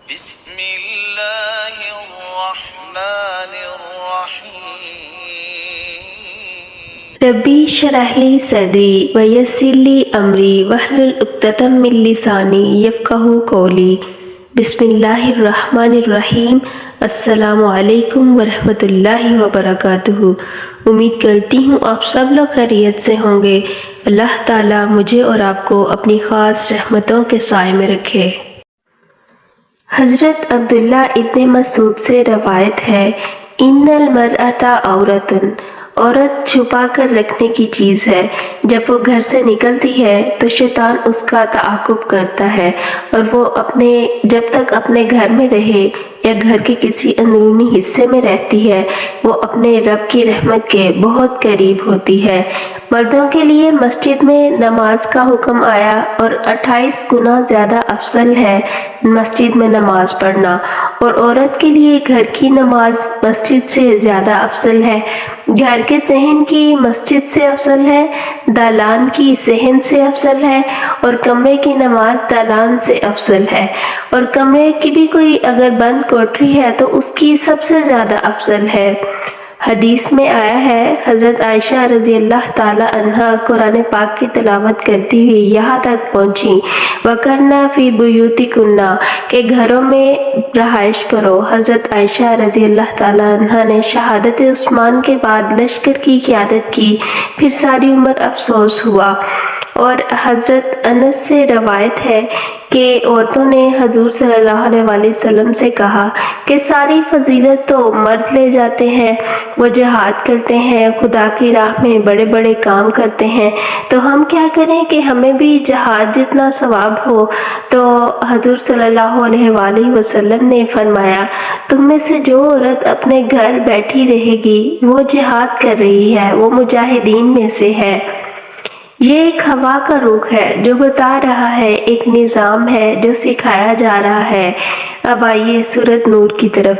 بسم اللہ الرحمن الرحیم ربی اشرح لی صدری ویسر لی امری واحلل عقدۃ من لسانی یفقہوا قولی۔ بسم اللہ الرحمن الرحیم۔ السلام علیکم ورحمۃ اللہ وبرکاتہ۔ امید کرتی ہوں آپ سب لوگ خیریت سے ہوں گے۔ اللہ تعالیٰ مجھے اور آپ کو اپنی خاص رحمتوں کے سائے میں رکھے۔ حضرت عبداللہ ابن مسعود سے روایت ہے، ان المرأۃ عورۃ، عورت چھپا کر رکھنے کی چیز ہے۔ جب وہ گھر سے نکلتی ہے تو شیطان اس کا تعاقب کرتا ہے، اور وہ جب تک اپنے گھر میں رہے یا گھر کے کسی اندرونی حصے میں رہتی ہے، وہ اپنے رب کی رحمت کے بہت قریب ہوتی ہے۔ مردوں کے لیے مسجد میں نماز کا حکم آیا، اور 28 گنا زیادہ افضل ہے مسجد میں نماز پڑھنا، اور عورت کے لیے گھر کی نماز مسجد سے زیادہ افضل ہے۔ گھر کے صحن کی مسجد سے افضل ہے، دالان کی صحن سے افضل ہے، اور کمرے کی نماز دالان سے افضل ہے، اور کمرے کی بھی کوئی اگر بند کوٹری ہے تو اس کی سب سے زیادہ افضل ہے۔ حدیث میں آیا ہے، حضرت عائشہ رضی اللہ تعالی عنہا قرآن پاک کی تلاوت کرتی ہوئی یہاں تک پہنچی، وَقَرْنَ فِي بُيُوتِكُنَّ کہ گھروں میں رہائش کرو۔ حضرت عائشہ رضی اللہ تعالی عنہا نے شہادت عثمان کے بعد لشکر کی قیادت کی، پھر ساری عمر افسوس ہوا۔ اور حضرت انس سے روایت ہے کہ عورتوں نے حضور صلی اللہ علیہ وآلہ وسلم سے کہا کہ ساری فضیلت تو مرد لے جاتے ہیں، وہ جہاد کرتے ہیں، خدا کی راہ میں بڑے بڑے کام کرتے ہیں، تو ہم کیا کریں کہ ہمیں بھی جہاد جتنا ثواب ہو؟ تو حضور صلی اللہ علیہ وآلہ وسلم نے فرمایا، تم میں سے جو عورت اپنے گھر بیٹھی رہے گی وہ جہاد کر رہی ہے، وہ مجاہدین میں سے ہے۔ یہ ایک ہوا کا رخ ہے جو بتا رہا ہے، ایک نظام ہے جو سکھایا جا رہا ہے۔ اب آئیے سورۃ نور کی طرف۔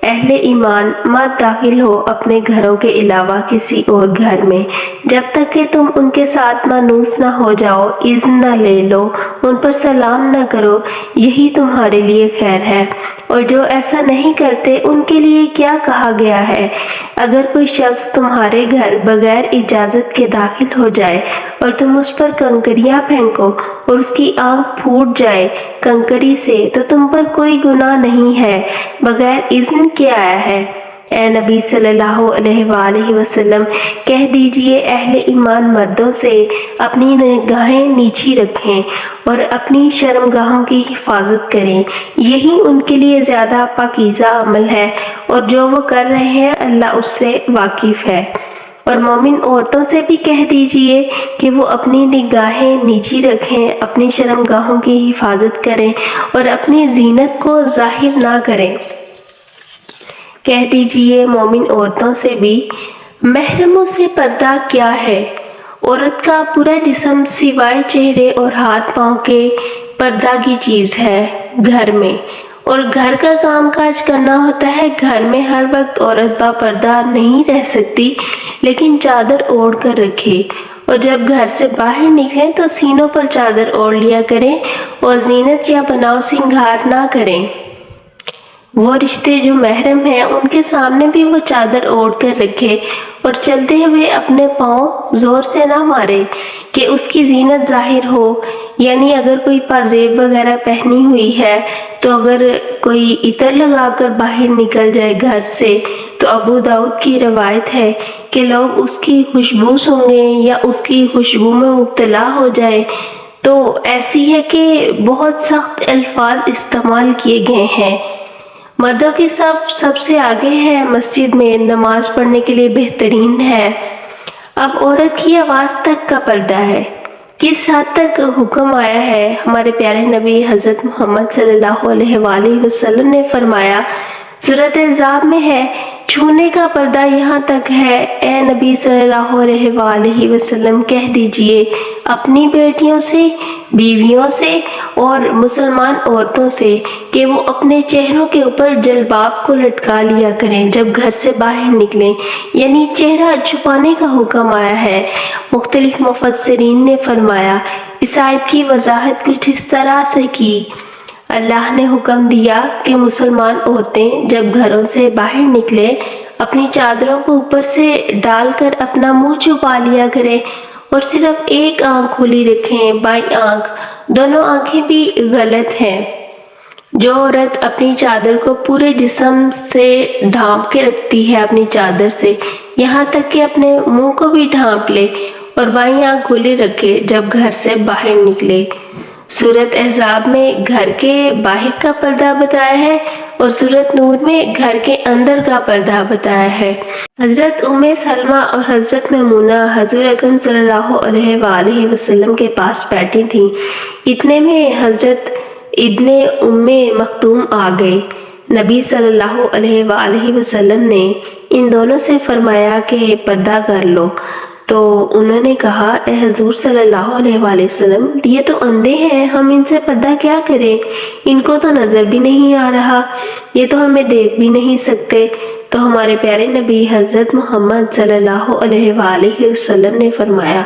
اہل ایمان مت داخل ہو اپنے گھروں کے علاوہ کسی اور گھر میں، جب تک کہ تم ان کے ساتھ مانوس نہ ہو جاؤ، اذن نہ لے لو، ان پر سلام نہ کرو، یہی تمہارے لیے خیر ہے۔ اور جو ایسا نہیں کرتے ان کے لیے کیا کہا گیا ہے، اگر کوئی شخص تمہارے گھر بغیر اجازت کے داخل ہو جائے اور تم اس پر کنکریاں پھینکو اور اس کی آنکھ پھوٹ جائے کنکری سے، تو تم پر کوئی گناہ نہیں ہے، بغیر اذن کے آیا ہے۔ اے نبی صلی اللہ علیہ وآلہ وسلم، کہہ دیجئے اہل ایمان مردوں سے اپنی نگاہیں نیچی رکھیں اور اپنی شرمگاہوں کی حفاظت کریں، یہی ان کے لیے زیادہ پاکیزہ عمل ہے، اور جو وہ کر رہے ہیں اللہ اس سے واقف ہے۔ اور مومن عورتوں سے بھی کہہ دیجئے کہ وہ اپنی نگاہیں نیچی رکھیں، اپنی شرمگاہوں کی حفاظت کریں اور اپنی زینت کو ظاہر نہ کریں۔ کہہ دیجئے مومن عورتوں سے بھی، محرموں سے پردہ کیا ہے؟ عورت کا پورا جسم سوائے چہرے اور ہاتھ پاؤں کے پردہ کی چیز ہے گھر میں، اور گھر کا کام کاج کرنا ہوتا ہے۔ گھر میں ہر وقت عورت با پردہ نہیں رہ سکتی، لیکن چادر اوڑھ کر رکھے، اور جب گھر سے باہر نکلیں تو سینوں پر چادر اوڑھ لیا کریں، اور زینت یا بناؤ سنگھار نہ کریں۔ وہ رشتے جو محرم ہیں ان کے سامنے بھی وہ چادر اوڑھ کر رکھے، اور چلتے ہوئے اپنے پاؤں زور سے نہ مارے کہ اس کی زینت ظاہر ہو، یعنی اگر کوئی پازیب وغیرہ پہنی ہوئی ہے تو اگر کوئی عطر لگا کر باہر نکل جائے گھر سے تو ابو داؤد کی روایت ہے کہ لوگ اس کی خوشبو سونگیں یا اس کی خوشبو میں مبتلا ہو جائے، تو ایسی ہے کہ بہت سخت الفاظ استعمال کیے گئے ہیں۔ مردوں کی صف سب سے آگے ہے، مسجد میں نماز پڑھنے کے لیے بہترین ہے۔ اب عورت کی آواز تک کا پردہ ہے، کس حد تک حکم آیا ہے؟ ہمارے پیارے نبی حضرت محمد صلی اللہ علیہ وآلہ وسلم نے فرمایا، سورۃ احزاب میں ہے، چھونے کا پردہ یہاں تک ہے۔ اے نبی صلی اللہ علیہ وآلہ وسلم، کہہ دیجئے اپنی بیٹیوں سے، بیویوں سے اور مسلمان عورتوں سے کہ وہ اپنے چہروں کے اوپر جلباب کو لٹکا لیا کریں جب گھر سے باہر نکلیں، یعنی چہرہ چھپانے کا حکم آیا ہے۔ مختلف مفسرین نے فرمایا، اس آیت کی وضاحت کچھ اس طرح سے کی، اللہ نے حکم دیا کہ مسلمان عورتیں جب گھروں سے باہر نکلے اپنی چادروں کو اوپر سے ڈال کر اپنا منہ چھپا لیا کریں اور صرف ایک آنکھ کھلی رکھیں، بائیں آنکھ۔ دونوں آنکھیں بھی غلط ہیں۔ جو عورت اپنی چادر کو پورے جسم سے ڈھانپ کے رکھتی ہے اپنی چادر سے، یہاں تک کہ اپنے منہ کو بھی ڈھانپ لے اور بائیں آنکھ کھلی رکھے جب گھر سے باہر نکلے۔ سورۃ احزاب میں گھر کے باہر کا پردہ بتایا ہے اور سورۃ نور میں گھر کے اندر کا پردہ بتایا ہے۔ حضرت ام سلمہ اور حضرت میمونہ حضور اکرم صلی اللہ علیہ وآلہ وسلم کے پاس بیٹھی تھیں۔ اتنے میں حضرت ابن ام مکتوم آ گئے۔ نبی صلی اللہ علیہ وآلہ وسلم نے ان دونوں سے فرمایا کہ پردہ کر لو، تو انہوں نے کہا اے حضور صلی اللہ علیہ وآلہ وسلم، یہ تو اندھے ہیں، ہم ان سے پردہ کیا کریں؟ ان کو تو نظر بھی نہیں آ رہا، یہ تو ہمیں دیکھ بھی نہیں سکتے۔ تو ہمارے پیارے نبی حضرت محمد صلی اللہ علیہ وآلہ وسلم نے فرمایا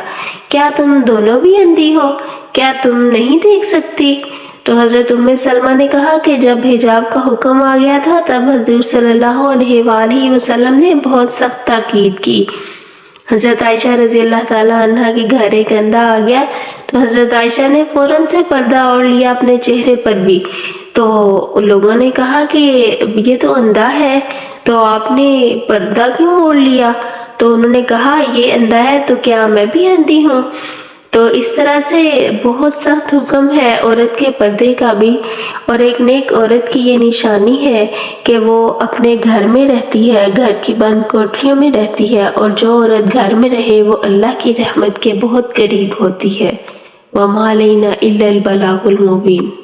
کیا تم دونوں بھی اندھی ہو؟ کیا تم نہیں دیکھ سکتی؟ تو حضرت ام سلمہ نے کہا کہ جب حجاب کا حکم آ گیا تھا تب حضور صلی اللہ علیہ وآلہ وسلم نے بہت سخت تاکید کی۔ حضرت عائشہ رضی اللہ تعالیٰ عنہ کے گھر ایک اندھا آ گیا تو حضرت عائشہ نے فوراً سے پردہ اوڑھ لیا اپنے چہرے پر بھی۔ تو لوگوں نے کہا کہ یہ تو اندھا ہے تو آپ نے پردہ کیوں اوڑھ لیا؟ تو انہوں نے کہا یہ اندھا ہے تو کیا میں بھی اندھی ہوں؟ تو اس طرح سے بہت سخت حکم ہے عورت کے پردے کا بھی، اور ایک نیک عورت کی یہ نشانی ہے کہ وہ اپنے گھر میں رہتی ہے، گھر کی بند کوٹریوں میں رہتی ہے، اور جو عورت گھر میں رہے وہ اللہ کی رحمت کے بہت قریب ہوتی ہے۔ وَمَا عَلَيْنَا إِلَّا الْبَلَاغُ الْمُبِينُ۔